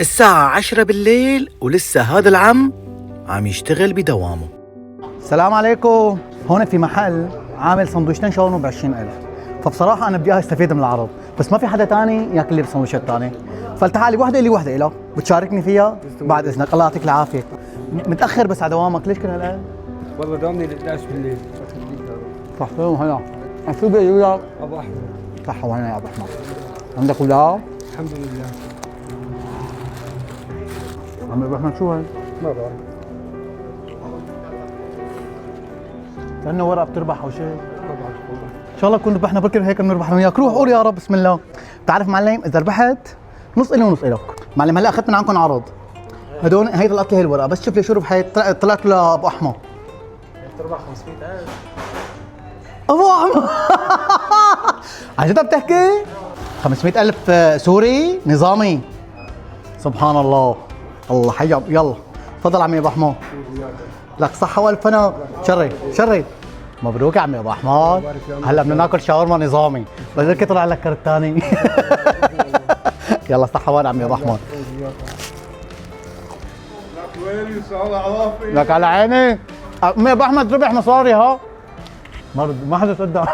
الساعة 10 بالليل ولسه هذا العم عم يشتغل بدوامه. السلام عليكم. هون في محل عامل سندويشتين شاورما ب20,000، فبصراحة أنا بدي أستفيد من العرض، بس ما في حدا تاني ياكل لي بالسندويشات الثانية، فلتعالي وحدة إلي وحدة إله، بتشاركني فيها؟ بعد إذنك، الله يعطيك العافية. متأخر بس على دوامك، ليش كنا الآن؟ والله دوامني ل 11 بالليل. صحتين هلا. شو بيقول لك؟ ابو احمد. صحة وهنا يا أبو أحمد. عندك ولاد؟ الحمد لله. عم أبو أحمد شو هي؟ ما بعرف. كأنه ورقة بتربح أو شيء. ما بعرف والله. إن شاء الله نكون ربحنا بكره هيك بنربح أنا وياك، روح قول يا رب بسم الله. بتعرف معلم إذا ربحت نص إلي ونص إلك. معلم هلا أخذت من عندكم عرض. هدول هي طلعت لي هي الورقة، بس شوف لي شو ربحت، طلعت لأبو أحمد. تربح 500,000. أبو أحمد عن جد بتحكي؟ 500,000 سوري نظامي. سبحان الله. الله حي. يلا تفضل عمي ابو احمد. لك صحة والف هنا. شري شري. مبروك يا عمي ابو احمد. هلا بدنا ناكل شاورما نظامي، بس طلع لك كرت ثاني. يلا صحة وين عمي ابو احمد. لك ويلي صار عوافي. لك على عيني. عمي ابو احمد ربح مصاري ها. ما حدا صدق.